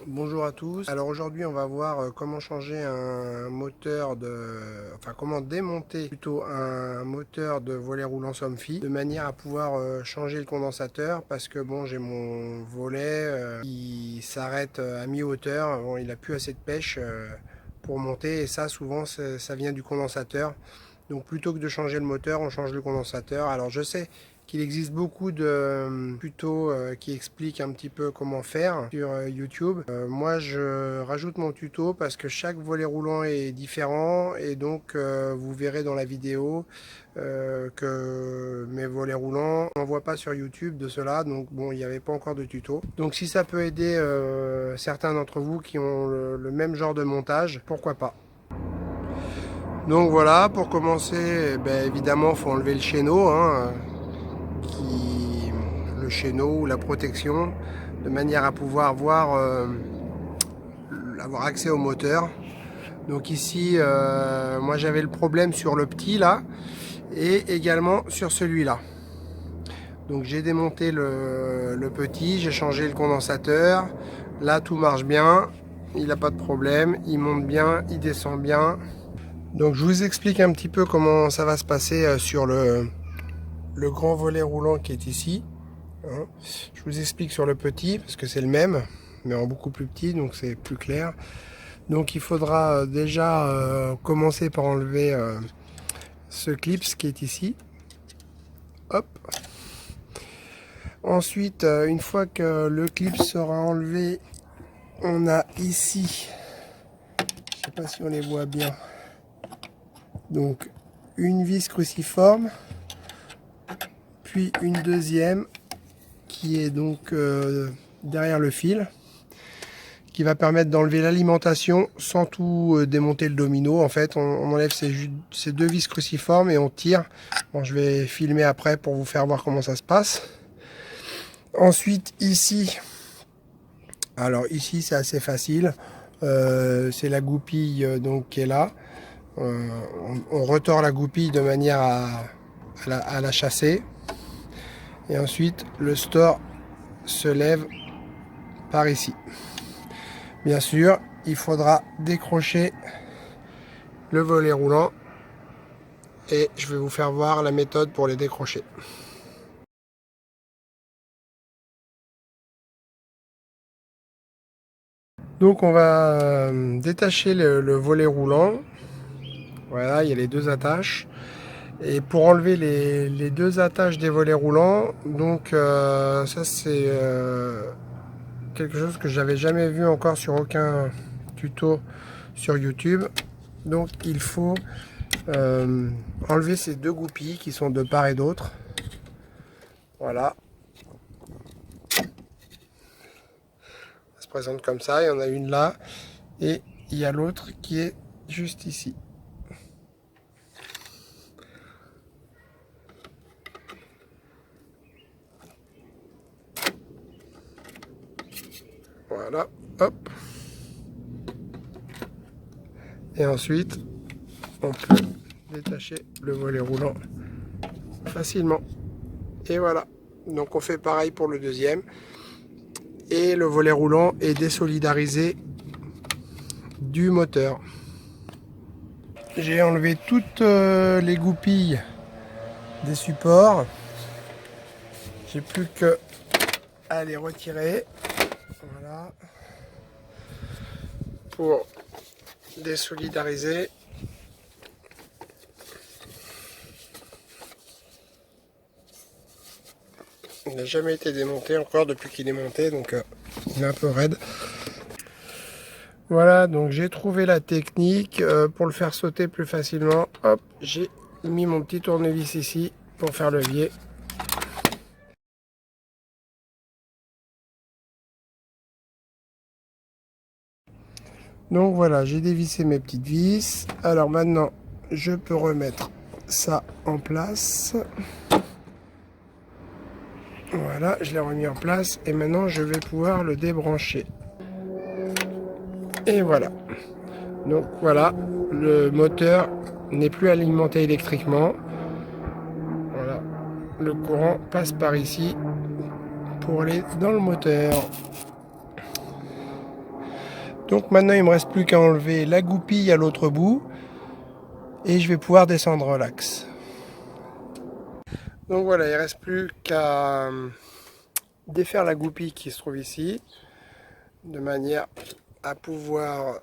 Bonjour à tous. Alors aujourd'hui on va voir comment changer un moteur comment démonter plutôt un moteur de volet roulant Somfy de manière à pouvoir changer le condensateur parce que bon, j'ai mon volet qui s'arrête à mi-hauteur. Bon, il a plus assez de pêche pour monter et ça souvent ça vient du condensateur. Donc plutôt que de changer le moteur, on change le condensateur. Alors je sais qu'il existe beaucoup de tutos qui expliquent un petit peu comment faire sur YouTube. Moi je rajoute mon tuto parce que chaque volet roulant est différent et donc vous verrez dans la vidéo que mes volets roulants, on n'en voit pas sur YouTube de cela, donc bon, il n'y avait pas encore de tuto. Donc si ça peut aider certains d'entre vous qui ont le même genre de montage, pourquoi pas. Donc voilà, pour commencer, évidemment, il faut enlever le chéneau, le chéneau ou la protection, de manière à pouvoir avoir accès au moteur. Donc ici, moi j'avais le problème sur le petit là, et également sur celui-là. Donc j'ai démonté le petit, j'ai changé le condensateur. Là tout marche bien, il n'a pas de problème, il monte bien, il descend bien. Donc je vous explique un petit peu comment ça va se passer sur le grand volet roulant qui est ici. Je vous explique sur le petit parce que c'est le même mais en beaucoup plus petit, donc c'est plus clair. Donc il faudra déjà commencer par enlever ce clip qui est ici. Hop. Ensuite, une fois que le clip sera enlevé, on a ici, je sais pas si on les voit bien, donc une vis cruciforme, puis une deuxième qui est donc derrière le fil, qui va permettre d'enlever l'alimentation sans tout démonter le domino. En fait, on enlève ces deux vis cruciformes et on tire. Bon, je vais filmer après pour vous faire voir comment ça se passe. Ensuite, ici, alors ici c'est assez facile. C'est la goupille donc qui est là. On retord la goupille de manière à la chasser. Et ensuite, le store se lève par ici. Bien sûr, il faudra décrocher le volet roulant et je vais vous faire voir la méthode pour les décrocher. Donc on va détacher le volet roulant. Voilà, il y a les deux attaches. Et pour enlever les deux attaches des volets roulants, donc ça c'est quelque chose que j'avais jamais vu encore sur aucun tuto sur YouTube. Donc il faut enlever ces deux goupilles qui sont de part et d'autre. Voilà. Ça se présente comme ça, il y en a une là et il y a l'autre qui est juste ici. Voilà, hop. Et ensuite, on peut détacher le volet roulant facilement. Et voilà. Donc on fait pareil pour le deuxième. Et le volet roulant est désolidarisé du moteur. J'ai enlevé toutes les goupilles des supports. J'ai plus que à les retirer. Voilà. Pour désolidariser. Il n'a jamais été démonté encore depuis qu'il est monté, donc il est un peu raide. Voilà, donc j'ai trouvé la technique pour le faire sauter plus facilement. Hop, j'ai mis mon petit tournevis ici pour faire levier. Donc voilà, j'ai dévissé mes petites vis. Alors maintenant, je peux remettre ça en place. Voilà, je l'ai remis en place et maintenant je vais pouvoir le débrancher. Et voilà. Donc voilà, le moteur n'est plus alimenté électriquement. Voilà, le courant passe par ici pour aller dans le moteur. Donc maintenant il me reste plus qu'à enlever la goupille à l'autre bout et je vais pouvoir descendre l'axe. Donc voilà, il reste plus qu'à défaire la goupille qui se trouve ici, de manière à pouvoir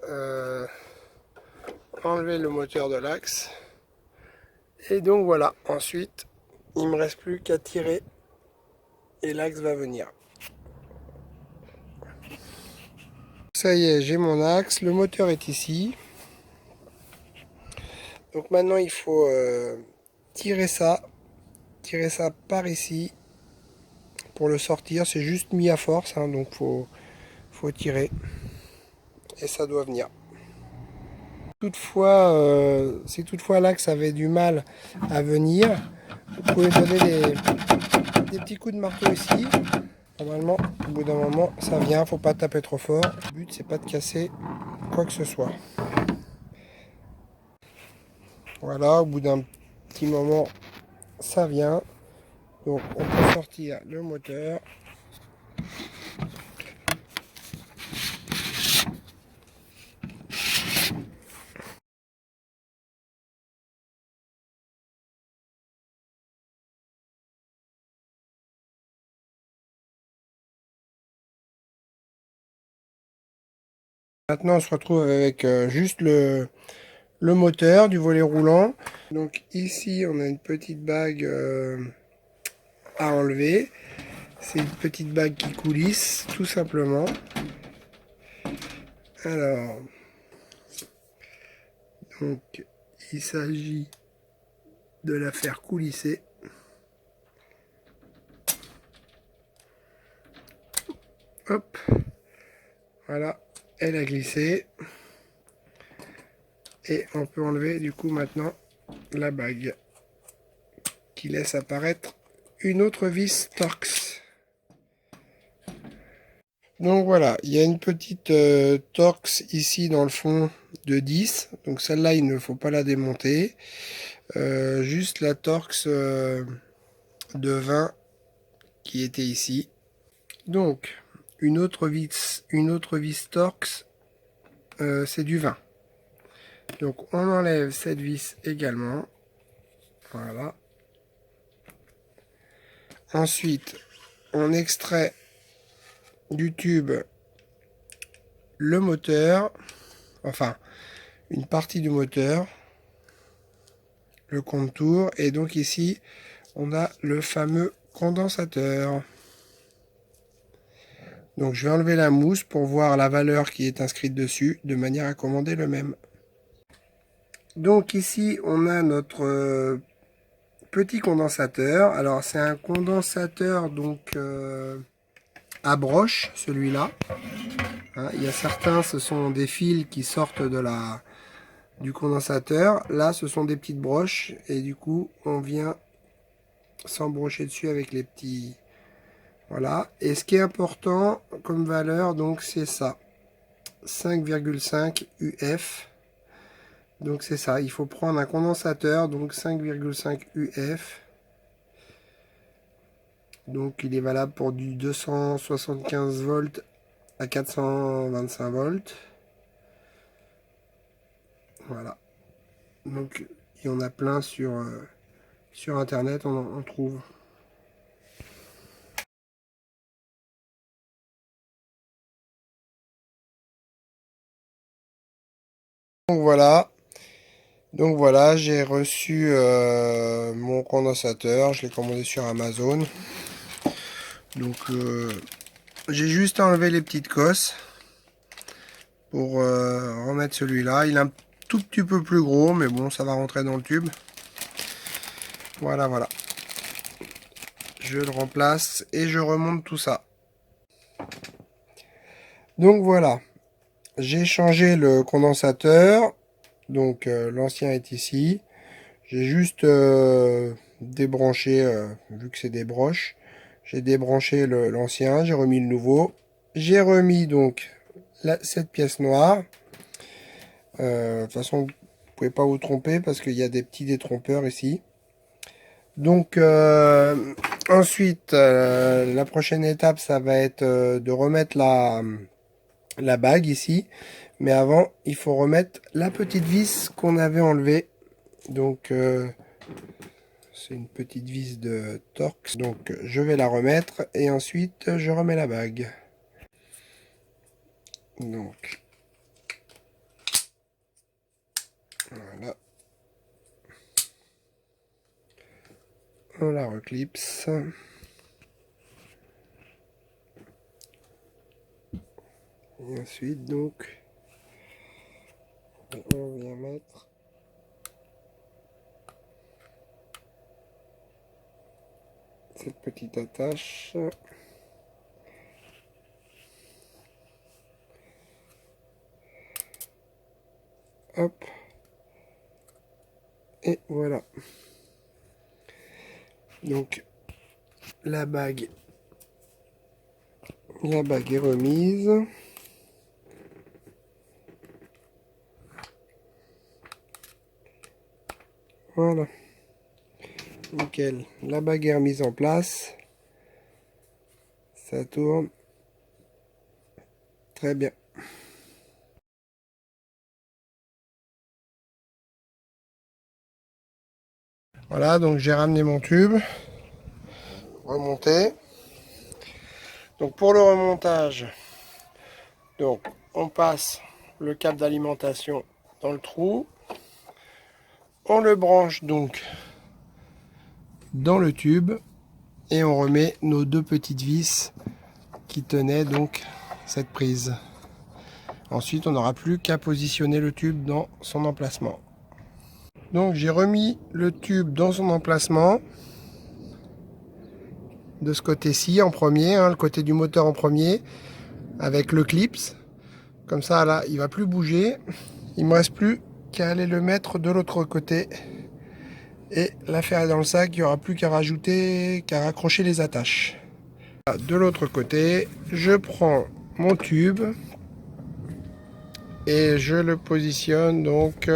enlever le moteur de l'axe. Et donc voilà, ensuite il me reste plus qu'à tirer et l'axe va venir. Ça y est, j'ai mon axe, le moteur est ici. Donc maintenant il faut tirer ça par ici pour le sortir. C'est juste mis à force, hein, donc faut tirer et ça doit venir. Toutefois, si toutefois l'axe avait du mal à venir, vous pouvez donner des petits coups de marteau ici. Normalement, au bout d'un moment, ça vient. Faut pas taper trop fort. Le but, c'est pas de casser quoi que ce soit. Voilà, au bout d'un petit moment, ça vient. Donc, on peut sortir le moteur. Maintenant, on se retrouve avec juste le moteur du volet roulant. Donc ici, on a une petite bague à enlever. C'est une petite bague qui coulisse, tout simplement. Alors, donc, il s'agit de la faire coulisser. Hop, voilà, elle a glissé. Et on peut enlever du coup maintenant la bague qui laisse apparaître une autre vis Torx. Donc voilà, il y a une petite Torx ici dans le fond de 10. Donc celle-là, il ne faut pas la démonter. Juste la Torx de 20 qui était ici. Donc une autre vis Torx, c'est du 20. Donc on enlève cette vis également. Voilà. Ensuite, on extrait du tube le moteur, enfin une partie du moteur, le contour, et donc ici on a le fameux condensateur. Donc je vais enlever la mousse pour voir la valeur qui est inscrite dessus, de manière à commander le même. Donc ici on a notre petit condensateur. Alors c'est un condensateur donc à broche, celui-là. Hein, il y a certains, ce sont des fils qui sortent du condensateur. Là, ce sont des petites broches et du coup, on vient s'embrocher dessus avec les petits. Voilà. Et ce qui est important comme valeur, donc c'est ça, 5,5 UF. Donc c'est ça. Il faut prendre un condensateur, donc 5,5 UF. Donc il est valable pour du 275 volts à 425 volts. Voilà. Donc il y en a plein sur internet, on trouve. Donc voilà, j'ai reçu mon condensateur, je l'ai commandé sur Amazon. Donc j'ai juste enlevé les petites cosses pour remettre celui-là. Il est un tout petit peu plus gros, mais bon, ça va rentrer dans le tube. Voilà, voilà. Je le remplace et je remonte tout ça. Donc voilà, j'ai changé le condensateur. Donc l'ancien est ici. J'ai juste débranché, vu que c'est des broches, j'ai débranché l'ancien, j'ai remis le nouveau. J'ai remis donc cette pièce noire. De toute façon, vous ne pouvez pas vous tromper parce qu'il y a des petits détrompeurs ici. Donc ensuite, la prochaine étape, ça va être de remettre la bague ici. Mais avant, il faut remettre la petite vis qu'on avait enlevée. Donc, c'est une petite vis de Torx. Donc, je vais la remettre et ensuite, je remets la bague. Donc, voilà. On la reclipse. Et ensuite, donc, on vient mettre cette petite attache. Hop. Et voilà. Donc, la bague est remise. Voilà. Nickel. La bague est remise en place. Ça tourne. Très bien. Voilà, donc j'ai ramené mon tube. Remonté. Donc pour le remontage, donc on passe le câble d'alimentation dans le trou. On le branche donc dans le tube. Et on remet nos deux petites vis qui tenaient donc cette prise. Ensuite, on n'aura plus qu'à positionner le tube dans son emplacement. Donc j'ai remis le tube dans son emplacement. De ce côté-ci en premier, le côté du moteur en premier, avec le clips. Comme ça, là, il va plus bouger. Il me reste plus qu'à aller le mettre de l'autre côté et l'affaire est dans le sac. Il n'y aura plus qu'à rajouter, qu'à raccrocher les attaches. De l'autre côté, je prends mon tube et je le positionne donc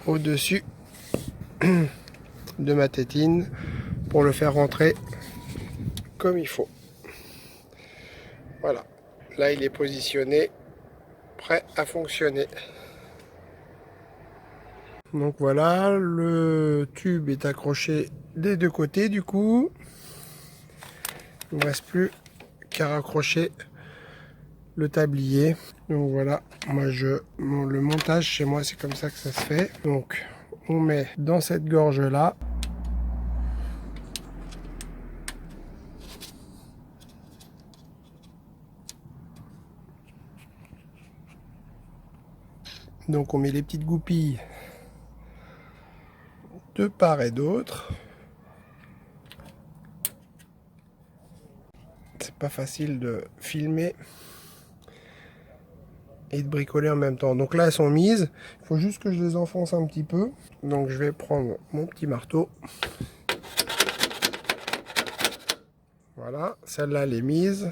au-dessus de ma tétine pour le faire rentrer comme il faut. Voilà, là il est positionné, prêt à fonctionner. Donc voilà, le tube est accroché des deux côtés du coup. Il ne me reste plus qu'à raccrocher le tablier. Donc voilà, le montage chez moi c'est comme ça que ça se fait. Donc on met dans cette gorge là. Donc on met les petites goupilles de part et d'autre. C'est pas facile de filmer et de bricoler en même temps. Donc là elles sont mises, il faut juste que je les enfonce un petit peu. Donc je vais prendre mon petit marteau. Voilà, celle-là elle est mise.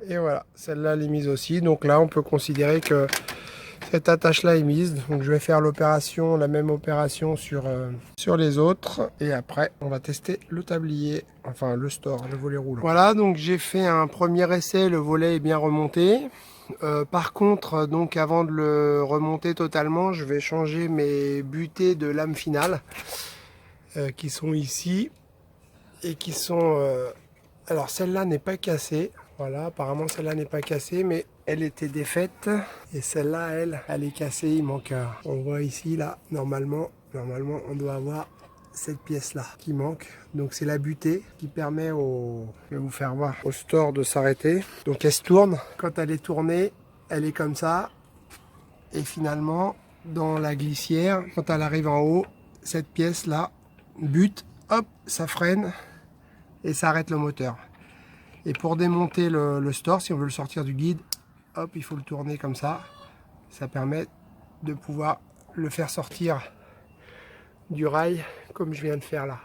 Et voilà, celle-là elle est mise aussi. Donc là on peut considérer que cette attache-là est mise. Donc je vais faire l'opération, la même opération sur les autres. Et après on va tester le tablier, enfin le store, le volet roulant. Voilà, donc j'ai fait un premier essai, le volet est bien remonté. Par contre, donc avant de le remonter totalement, je vais changer mes butées de lame finale qui sont ici et qui sont... alors celle-là n'est pas cassée. Voilà, apparemment celle-là n'est pas cassée, mais elle était défaite. Et celle-là, elle est cassée. Il manque, on voit ici, là, normalement, on doit avoir cette pièce-là qui manque. Donc c'est la butée qui permet je vais vous faire voir, au store de s'arrêter. Donc elle se tourne. Quand elle est tournée, elle est comme ça. Et finalement, dans la glissière, quand elle arrive en haut, cette pièce-là bute, hop, ça freine et ça arrête le moteur. Et pour démonter le store, si on veut le sortir du guide, hop, il faut le tourner comme ça. Ça permet de pouvoir le faire sortir du rail comme je viens de faire là.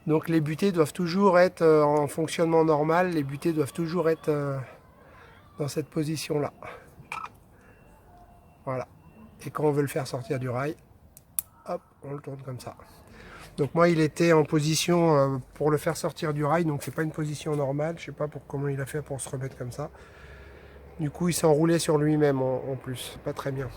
Donc les butées doivent toujours être en fonctionnement normal. Les butées doivent toujours être dans cette position là. Voilà. Et quand on veut le faire sortir du rail, hop, on le tourne comme ça. Donc moi il était en position pour le faire sortir du rail, donc c'est pas une position normale, je sais pas comment il a fait pour se remettre comme ça. Du coup il s'est enroulé sur lui-même en plus, pas très bien.